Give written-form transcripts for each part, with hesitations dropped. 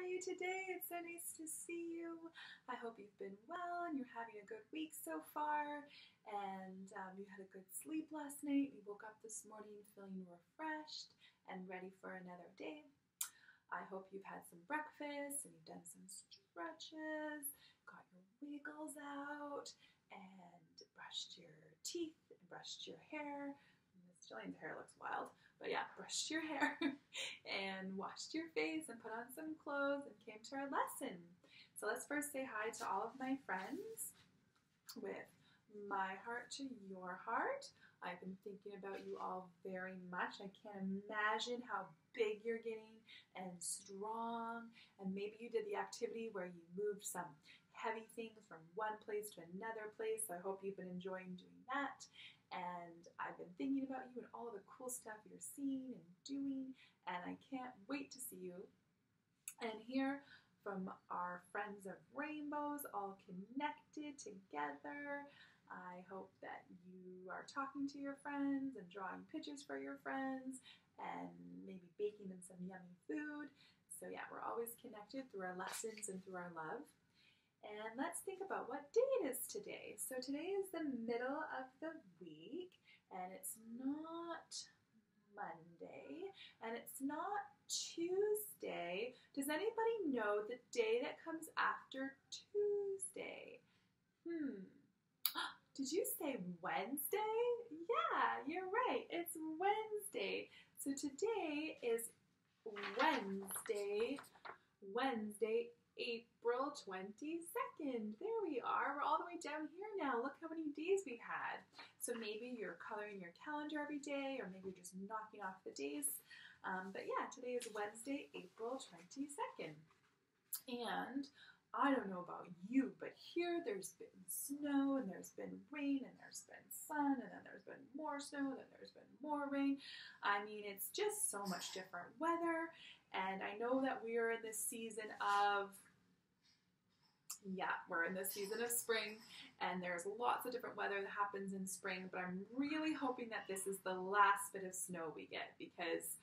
you today? It's so nice to see you. I hope you've been well and you're having a good week so far, and you had a good sleep last night. You woke up this morning feeling refreshed and ready for another day. I hope you've had some breakfast and you've done some stretches, got your wiggles out, and brushed your teeth and brushed your hair. Miss Jillian's hair looks wild, but yeah, brushed your hair and washed your face and put on some clothes and came to our lesson. So let's first say hi to all of my friends with my heart to your heart. I've been thinking about you all very much. I can't imagine how big you're getting and strong. And maybe you did the activity where you moved some heavy things from one place to another place. I hope you've been enjoying doing that. And I've been thinking about you and all the cool stuff you're seeing and doing. And I can't wait to see you and hear from our friends of rainbows all connected together. I hope that you are talking to your friends and drawing pictures for your friends and maybe baking them some yummy food. So yeah, we're always connected through our lessons and through our love. And let's think about what day it is today. So today is the middle of the week, and it's not Monday, and it's not Tuesday. Does anybody know the day that comes after Tuesday? Did you say Wednesday? Yeah, you're right. It's Wednesday. So today is Wednesday, April 22nd. There we are. We're all the way down here now. Look how many days we had. So maybe you're coloring your calendar every day, or maybe you're just knocking off the days. But yeah, today is Wednesday, April 22nd. And I don't know about you, but here there's been snow, and there's been rain, and there's been sun, and then there's been more snow, and then there's been more rain. I mean, it's just so much different weather. And I know that we are in this season of we're in the season of spring, and there's lots of different weather that happens in spring, but I'm really hoping that this is the last bit of snow we get, because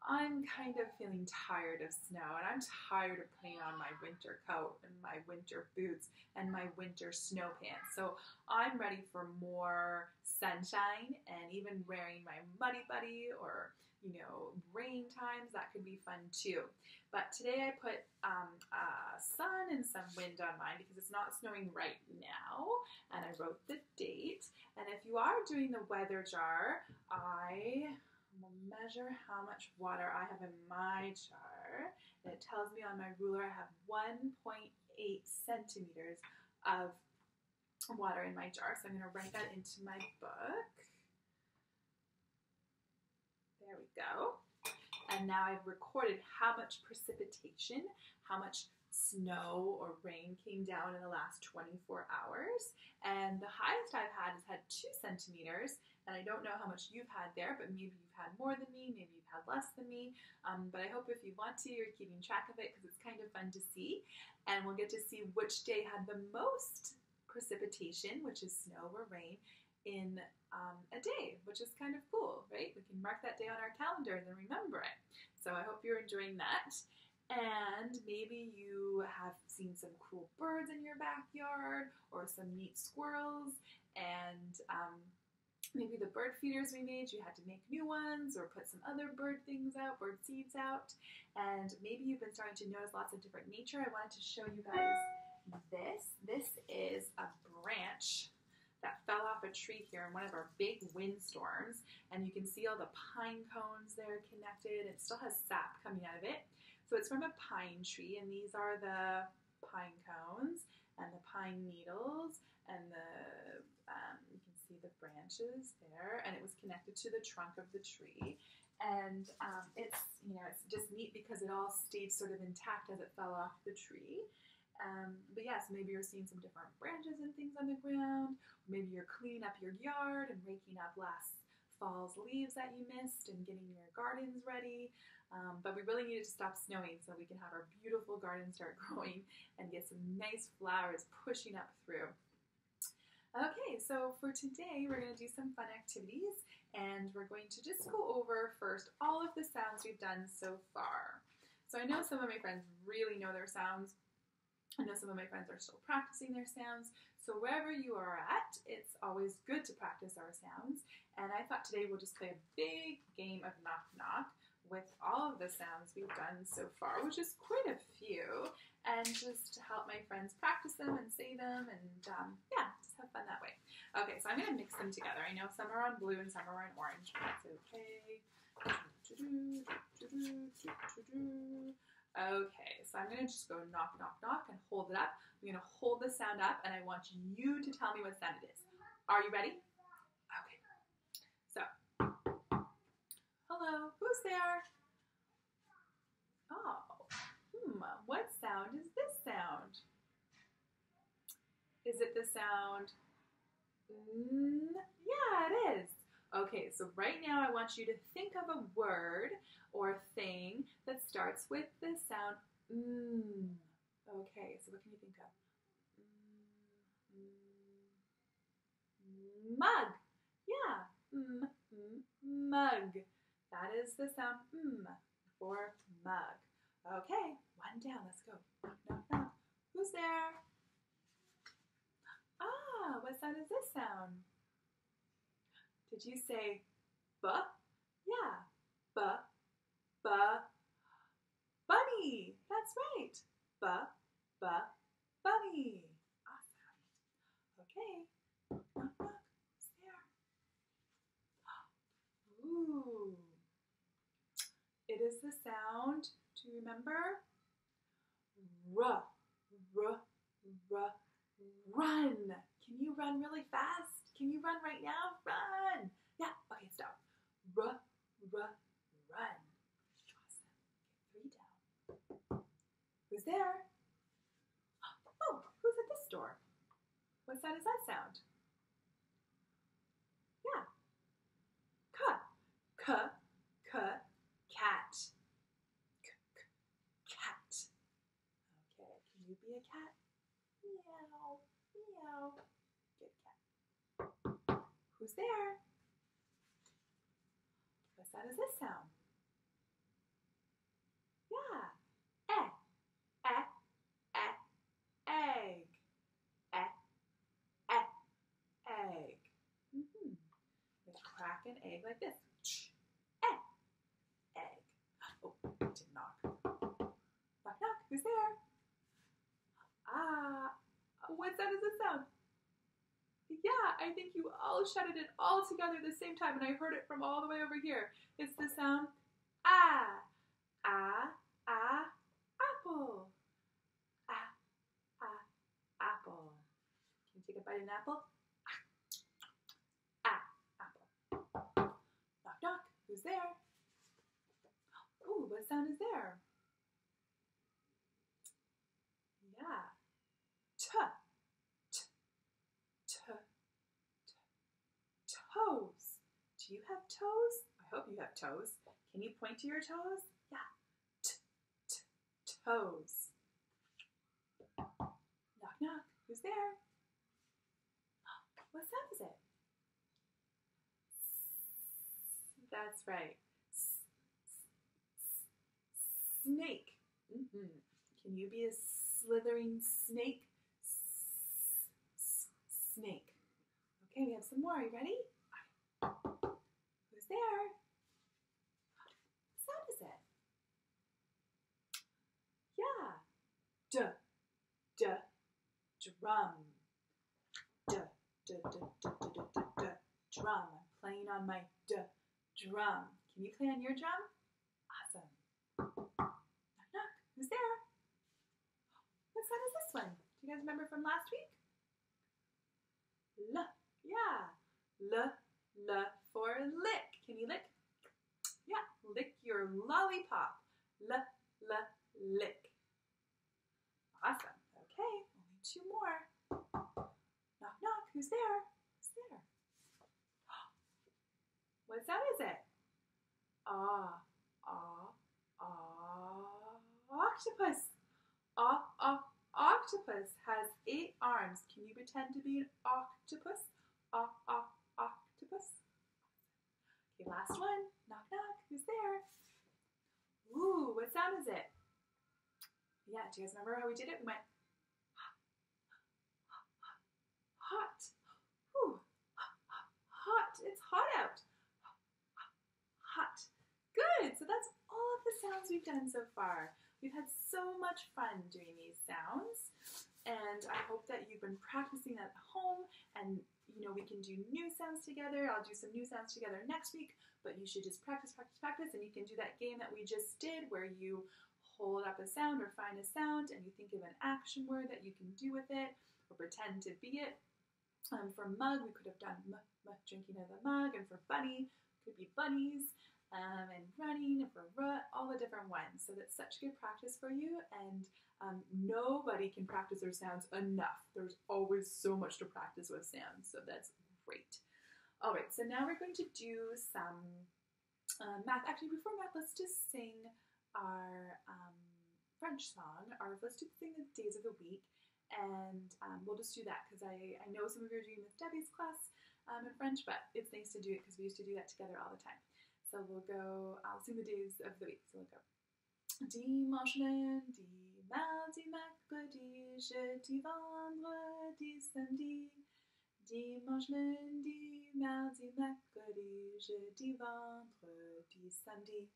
I'm kind of feeling tired of snow, and I'm tired of putting on my winter coat and my winter boots and my winter snow pants. So I'm ready for more sunshine, and even wearing my Muddy Buddy or rain times, that could be fun too. But today I put sun and some wind on mine because it's not snowing right now, and I wrote the date. And if you are doing the weather jar, I will measure how much water I have in my jar, and it tells me on my ruler I have 1.8 centimeters of water in my jar. So I'm going to write that into my book. There we go. And now I've recorded how much precipitation, how much snow or rain came down in the last 24 hours. And the highest I've had has had 2 centimeters. And I don't know how much you've had there, but maybe you've had more than me, maybe you've had less than me. But I hope if you want to, you're keeping track of it, because it's kind of fun to see. And we'll get to see which day had the most precipitation, which is snow or rain, in a day, which is kind of cool, right? We can mark that day on our calendar and then remember it. So I hope you're enjoying that. And maybe you have seen some cool birds in your backyard, or some neat squirrels, and maybe the bird feeders we made, you had to make new ones or put some other bird things out, bird seeds out. And maybe you've been starting to notice lots of different nature. I wanted to show you guys this. This is a branch that fell off a tree here in one of our big windstorms, and you can see all the pine cones there connected. It still has sap coming out of it. So it's from a pine tree, and these are the pine cones and the pine needles, and you can see the branches there, and it was connected to the trunk of the tree. And it's just neat because it all stayed sort of intact as it fell off the tree. But yeah, so maybe you're seeing some different branches and things on the ground. Maybe you're cleaning up your yard and raking up last fall's leaves that you missed and getting your gardens ready. But we really needed to stop snowing so we can have our beautiful garden start growing and get some nice flowers pushing up through. Okay, so for today we're going to do some fun activities, and we're going to just go over first all of the sounds we've done so far. So I know some of my friends really know their sounds. I know some of my friends are still practicing their sounds. So wherever you are at, it's always good to practice our sounds. And I thought today we'll just play a big game of knock knock with all of the sounds we've done so far, which is quite a few, and just to help my friends practice them and say them, and yeah, just have fun that way. Okay, so I'm going to mix them together. I know some are on blue and some are on orange. That's okay. Okay, so I'm going to just go knock, knock, knock and hold it up. I'm going to hold the sound up and I want you to tell me what sound it is. Are you ready? Okay. So, hello, who's there? Oh, what sound is this sound? Is it the sound N? Yeah, it is. Okay, so right now I want you to think of a word or thing that starts with the sound mm. Okay, so what can you think of? Mug. Yeah, mug. That is the sound for mug. Okay, one down. Let's go. Knock, knock, knock. Who's there? Ah, what sound is this sound? Did you say b? Yeah, b, bunny. That's right. B, bunny. Awesome. Okay. Knock, knock. Who's there? Ooh. It is the sound, do you remember? R, run. Can you run really fast? Can you run right now? Run. Yeah, okay, stop. Run. Awesome. Get 3 down. Who's there? Oh, who's at this door? What sound is that sound? Yeah. Cat. Cat. Okay, can you be a cat? Meow, meow. Good cat. Who's there? What sound is this sound? Yeah. Egg. Egg. We crack an egg like this. Egg. Oh, did knock. Knock, knock. Who's there? Ah, what sound is this sound? Yeah, I think you all shouted it all together at the same time, and I heard it from all the way over here. It's the sound ah. Apple. Apple. Can you take a bite of an apple? Apple. Knock, knock. Who's there? Ooh, what sound is there? Yeah. Toes. Do you have toes? I hope you have toes. Can you point to your toes? Yeah. Toes. Knock, knock. Who's there? What sound is it? That's right. Snake. Can you be a slithering snake? Snake. Okay, we have some more. Are you ready? Who's there? What sound is it? Yeah. Drum. Drum. I'm playing on my drum. Can you play on your drum? Awesome. Knock, knock. Who's there? What sound is this one? Do you guys remember from last week? L. Yeah. L for lick. Can you lick? Yeah. Lick your lollipop. Lick. Awesome. Okay. Only 2 more. Knock, knock. Who's there? Who's there? What sound is it? Octopus. Octopus has 8 arms. Can you pretend to be an octopus? Octopus. Okay, last one. Knock, knock. Who's there? Ooh, what sound is it? Yeah, do you guys remember how we did it? We went hot. Whew. Hot. It's hot out. Hot. Good. So that's all of the sounds we've done so far. We've had so much fun doing these sounds, and I hope that you've been practicing at home, and you know we can do new sounds together. I'll do some new sounds together next week, but you should just practice, practice, practice, and you can do that game that we just did where you hold up a sound or find a sound and you think of an action word that you can do with it or pretend to be it. For mug, we could have done drinking out of the mug, and for bunny, could be bunnies. And running, and for all the different ones. So that's such good practice for you, and nobody can practice their sounds enough. There's always so much to practice with sounds, so that's great. All right, so now we're going to do some math. Actually, before math, let's just sing our French song. Let's just sing the days of the week, and we'll just do that because I know some of you are doing Miss Debbie's class in French, but it's nice to do it because we used to do that together all the time. So we'll go, I'll sing the days of the week. So we'll go. Dimanche, lundi, mardi, mercredi, jeudi, vendredi, samedi. Dimanche, lundi, mardi, mercredi, jeudi, vendredi, samedi.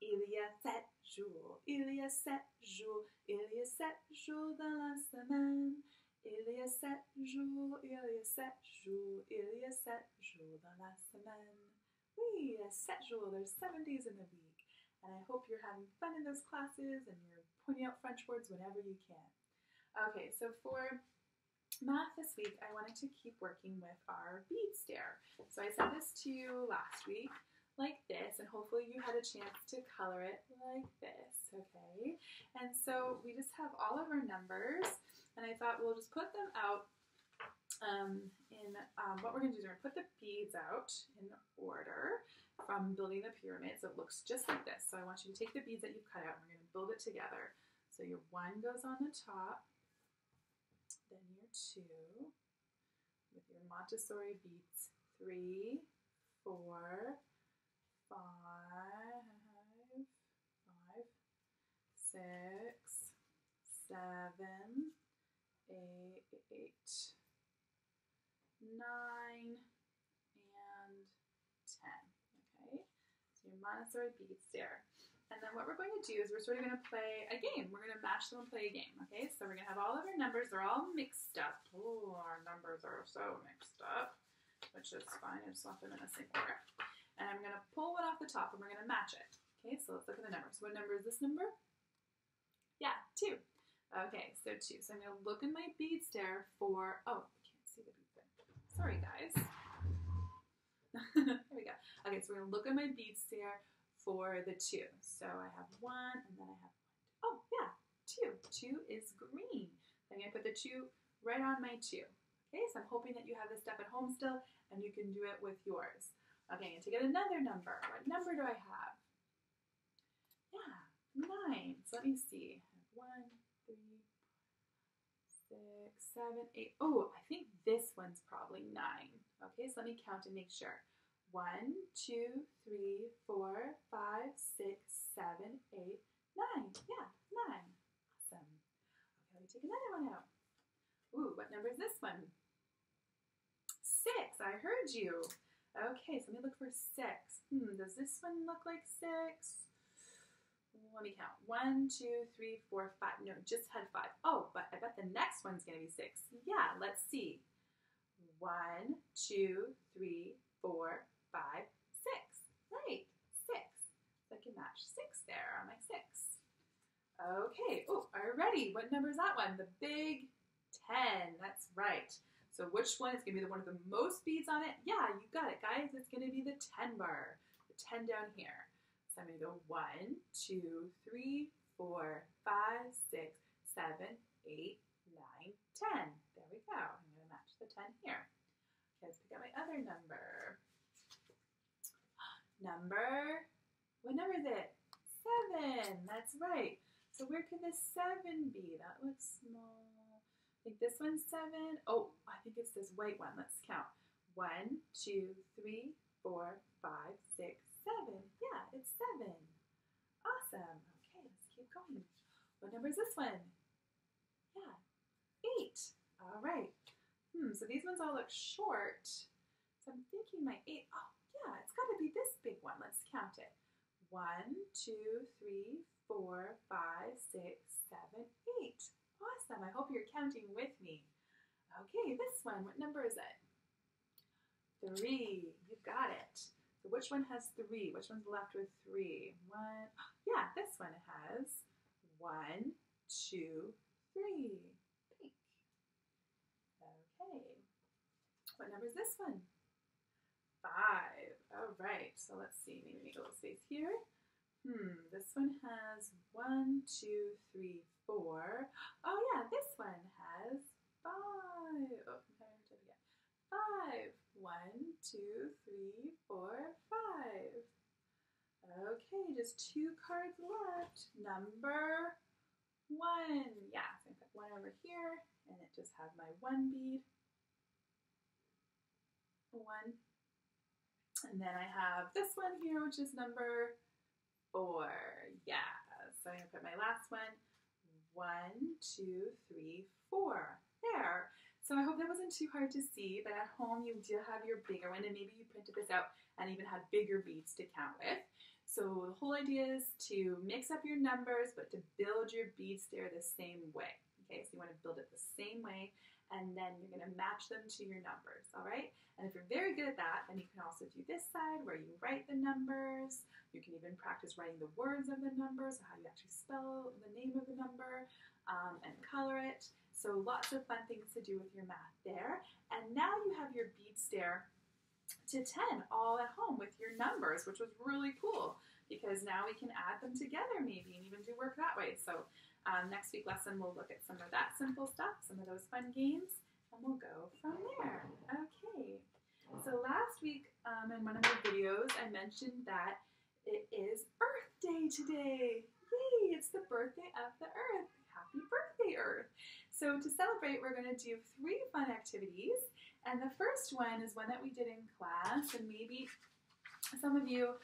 Il y a 7 jours, il y a 7 jours, il y a 7 jours dans la semaine. Il y a 7 jours, il y a 7 jours, il y a 7 jours dans la semaine. Oui, 7 jours, there's 7 days in the week. And I hope you're having fun in those classes and you're pointing out French words whenever you can. Okay, so for math this week, I wanted to keep working with our bead stair. So I sent this to you last week like this, and hopefully you had a chance to color it like this, okay? And so we just have all of our numbers, and I thought we'll just put them out what we're going to do is we're going to put the beads out in order from building the pyramid, so it looks just like this. So I want you to take the beads that you've cut out and we're going to build it together. So your 1 goes on the top, then your 2 with your Montessori beads, 3, 4, 5, 6, 7, 8, 9, and 10, okay? So your Montessori bead stair. And then what we're going to do is we're sort of going to play a game. We're going to match them and play a game, okay? So we're going to have all of our numbers. They're all mixed up. Oh, our numbers are so mixed up, which is fine. I just left them in the same order. And I'm going to pull one off the top and we're going to match it. Okay, so let's look at the numbers. What number is this number? Yeah, 2. Okay, so 2. So I'm going to look in my bead stair for, oh, I can't see the bead. Sorry, guys. There we go. Okay, so we're going to look at my bead stair for the 2. So I have 1, and then I have 1. Oh, yeah, 2. 2 is green. So I'm going to put the 2 right on my 2. Okay, so I'm hoping that you have this stuff at home still, and you can do it with yours. Okay, and to get another number, what number do I have? Yeah, 9. So let me see. I have 1, 3, 6, 7, 8. Oh, I think this one's probably 9. Okay, so let me count and make sure. 1, 2, 3, 4, 5, 6, 7, 8, 9. Yeah, 9. Awesome. Okay, let me take another one out. Ooh, what number is this one? 6. I heard you. Okay, so let me look for 6. Does this one look like 6? Let me count. 1, 2, 3, 4, 5. No, just had 5. Oh, but I bet the next one's going to be 6. Yeah, let's see. 1, 2, 3, 4, 5, 6. Right, 6. So I can match 6 there on my 6. Okay. Oh, are you ready? What number is that one? The big 10. That's right. So which one is going to be the one with the most beads on it? Yeah, you got it, guys. It's going to be the 10 bar. The 10 down here. So I'm going to go 1, 2, 3, 4, 5, 6, 7, 8, 9, 10. There we go. I'm going to match the 10 here. Okay, let's pick out my other number. What number is it? 7. That's right. So where could this 7 be? That looks small. I think this one's 7. Oh, I think it's this white one. Let's count. 1, 2, 3, 4, 5, 6, 7. Yeah, it's 7. Awesome. Okay, let's keep going. What What number is this one? Yeah, 8. All right. So these ones all look short. So I'm thinking my 8, oh yeah, it's got to be this big one. Let's count it. 1, 2, 3, 4, 5, 6, 7, 8. Awesome. I hope you're counting with me. Okay, this one, what number is it? 3. You got it. So which one has 3? Which one's left with 3? 1. Yeah, this one has 1, 2, 3. Pink. Okay. What number is this one? 5. All right. So let's see. Maybe make a little space here. This one has 1, 2, 3, 4. Oh yeah, this one has 5. Oh, I'm trying to again. 5. 1, 2, 3, 4, 5. Okay, just 2 cards left. Number 1. Yeah, so I put 1 over here, and it just has my 1 bead. 1. And then I have this one here, which is number 4. Yeah, so I'm going to put my last one. 1, 2, 3, 4. There. So I hope that wasn't too hard to see, but at home you do have your bigger one, and maybe you printed this out and even had bigger beads to count with. So the whole idea is to mix up your numbers, but to build your bead stair the same way. Okay, so you want to build it the same way, and then you're going to match them to your numbers, all right? And if you're very good at that, then you can also do this side where you write the numbers. You can even practice writing the words of the numbers, how you actually spell the name of the number, and color it. So lots of fun things to do with your math there. And now you have your bead stair to 10 all at home with your numbers, which was really cool because now we can add them together maybe and even do work that way. So next week lesson we'll look at some of that simple stuff, some of those fun games, and we'll go from there. Okay, so last week in one of my videos I mentioned that it is Earth Day today. Yay, it's the birthday of the Earth. Happy birthday, Earth. So to celebrate, we're going to do 3 fun activities. And the first one is one that we did in class, and maybe some of you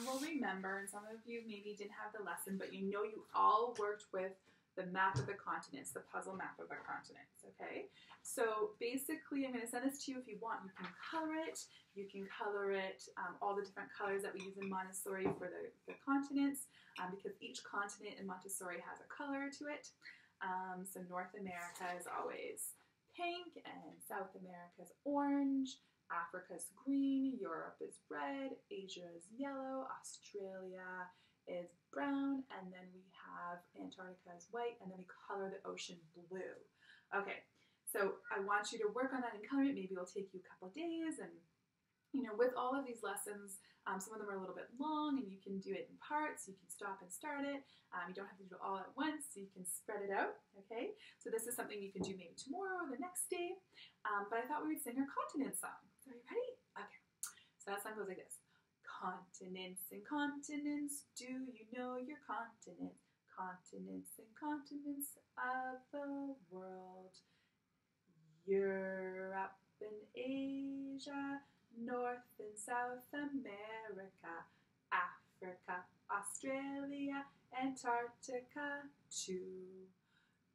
will remember, and some of you maybe didn't have the lesson, but you know you all worked with the map of the continents, the puzzle map of the continents, okay? So basically, I'm going to send this to you if you want. You can color it. You can color it, all the different colors that we use in Montessori for the continents, because each continent in Montessori has a color to it. So North America is always pink, and South America is orange, Africa's green, Europe is red, Asia is yellow, Australia is brown, and then we have Antarctica is white, and then we color the ocean blue. Okay, so I want you to work on that and color it. Maybe it'll take you a couple of days, and you know, with all of these lessons, some of them are a little bit long, and you can do it in parts. You can stop and start it. You don't have to do it all at once, so you can spread it out, okay? So this is something you can do maybe tomorrow or the next day, but I thought we would sing our continent song. So are you ready? Okay. So that song goes like this. Continents and continents, do you know your continents? Continents and continents of the world. Europe and Asia, North and South America, Africa, Australia, Antarctica too.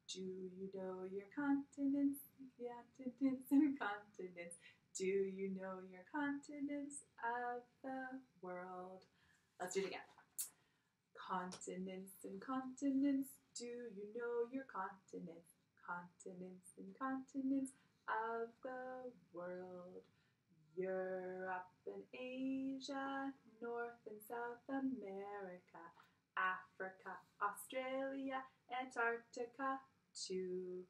Do you know your continents? Continents and continents. Do you know your continents of the world? Let's do it again. Continents and continents. Do you know your continents? Continents and continents of the world. Europe and Asia, North and South America, Africa, Australia, Antarctica too.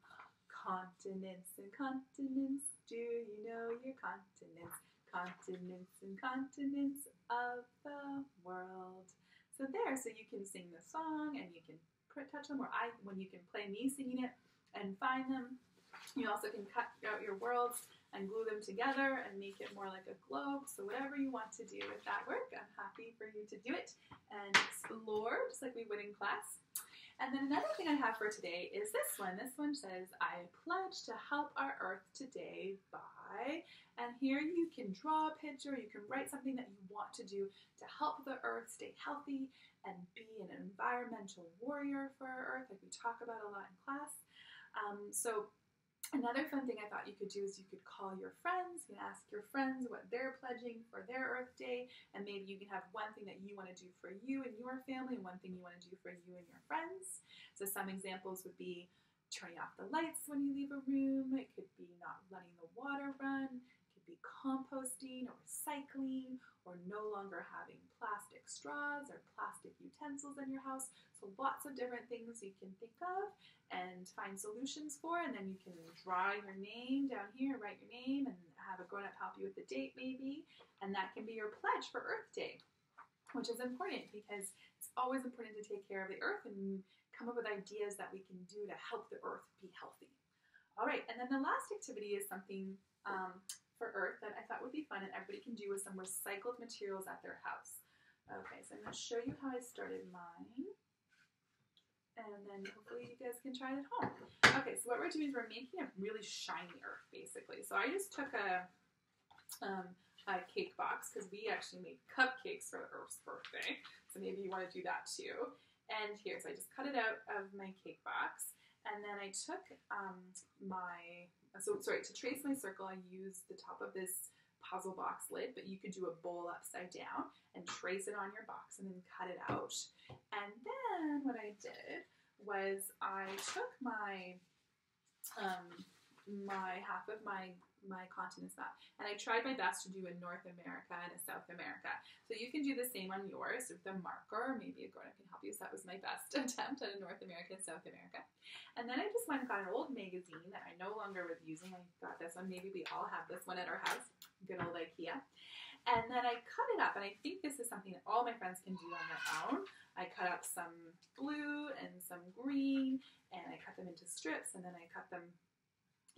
Continents and continents, do you know your continents? Continents and continents of the world. So there, so you can sing the song and you can touch them, or when you can play me singing it and find them. You also can cut out your worlds and glue them together and make it more like a globe. So whatever you want to do with that work, I'm happy for you to do it and explore just like we would in class. And then another thing I have for today is this one. This one says, I pledge to help our earth today by, and here you can draw a picture, you can write something that you want to do to help the earth stay healthy and be an environmental warrior for our earth, like we talk about a lot in class. So another fun thing I thought you could do is you could call your friends, you can ask your friends what they're pledging for their Earth Day, and maybe you can have one thing that you want to do for you and your family, and one thing you want to do for you and your friends. So some examples would be turning off the lights when you leave a room, it could be not letting the water run, it could be composting or recycling, or no longer having plastic straws or plastic utensils in your house. So lots of different things you can think of and find solutions for, and then you can draw your name down here, write your name, and have a grown-up help you with the date maybe, and that can be your pledge for Earth Day, which is important because it's always important to take care of the earth and come up with ideas that we can do to help the earth be healthy. All right, and then the last activity is something for Earth that I thought would be fun and everybody can do with some recycled materials at their house. Okay, so I'm going to show you how I started mine, and then hopefully you guys can try it at home. Okay, so what we're doing is we're making a really shiny earth, basically. So I just took a cake box, because we actually made cupcakes for Earth's birthday, so maybe you want to do that too. And here, so I just cut it out of my cake box, and then I took to trace my circle, I used the top of this puzzle box lid, but you could do a bowl upside down and trace it on your box and then cut it out. And then what I did was I took my half of my continents map, and I tried my best to do a North America and a South America. So you can do the same on yours with a marker, maybe a grown-up can help you. So that was my best attempt at a North America and South America. And then I just went and got an old magazine that I no longer was using. I got this one, maybe we all have this one at our house, good old IKEA. And then I cut it up, and I think this is something that all my friends can do on their own. I cut up some blue and some green, and I cut them into strips, and then I cut them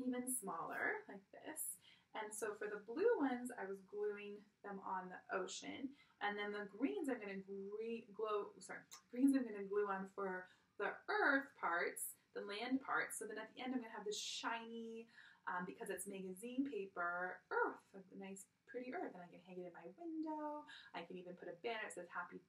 even smaller, like this. And so for the blue ones, I was gluing them on the ocean, and then the greens I'm going to glue on for the earth parts, the land parts. So then at the end, I'm going to have this shiny, because it's magazine paper, earth, a nice pretty earth, and I can hang it in my window. I can even put a banner that says Happy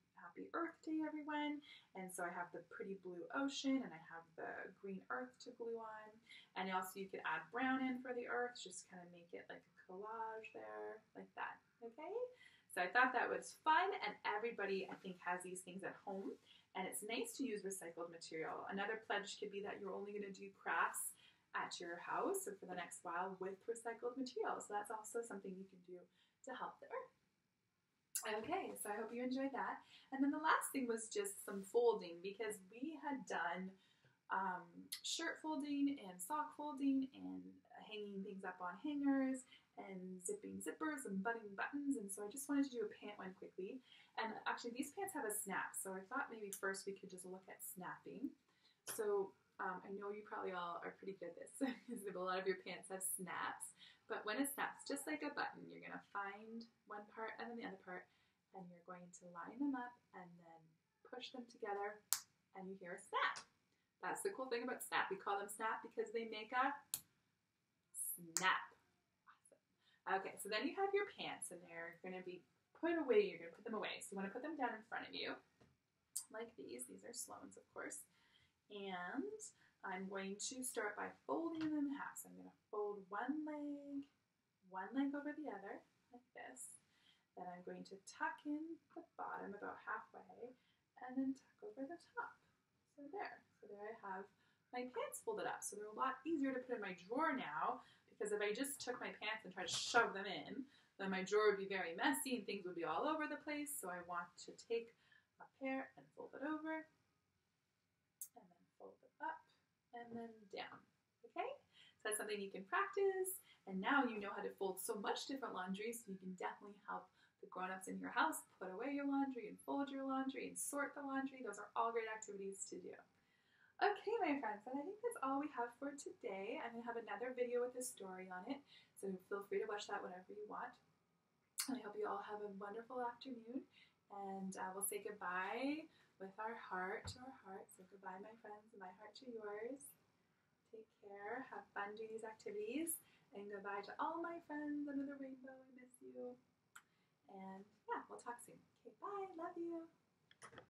Earth Day, everyone. And so I have the pretty blue ocean, and I have the green earth to glue on. And also you could add brown in for the earth, just kind of make it like a collage there, like that, okay? So I thought that was fun, and everybody, I think, has these things at home, and it's nice to use recycled material. Another pledge could be that you're only going to do crafts at your house or for the next while with recycled material. So that's also something you can do to help the earth. Okay, so I hope you enjoyed that. And then the last thing was just some folding, because we had done shirt folding and sock folding and hanging things up on hangers and zipping zippers and buttoning buttons, and so I just wanted to do a pant one quickly. And actually these pants have a snap, so I thought maybe first we could just look at snapping. So I know you probably all are pretty good at this, because a lot of your pants have snaps, but when it snaps, just like a button, you're going to find one part and then the other part, and you're going to line them up and then push them together, and you hear a snap. That's the cool thing about snap. We call them snap because they make a snap. Awesome. Okay, so then you have your pants, and they're going to be put away. You're going to put them away. So you want to put them down in front of you, like these. These are Sloan's, of course. And I'm going to start by folding them in half. So I'm going to fold one leg over the other, like this. Then I'm going to tuck in the bottom about halfway, and then tuck over the top. So there I have my pants folded up. So they're a lot easier to put in my drawer now, because if I just took my pants and tried to shove them in, then my drawer would be very messy and things would be all over the place. So I want to take a pair and fold it over, and then fold it up, and then down, okay? So that's something you can practice, and now you know how to fold so much different laundry, so you can definitely help the grown-ups in your house put away your laundry and fold your laundry and sort the laundry. Those are all great activities to do. Okay, my friends, and I think that's all we have for today. I'm going to have another video with a story on it, so feel free to watch that whenever you want. I hope you all have a wonderful afternoon, and we'll say goodbye with our heart to our heart. So goodbye, my friends, and my heart to yours. Take care. Have fun doing these activities. And goodbye to all my friends under the rainbow. I miss you. And yeah, we'll talk soon. Okay, bye. Love you.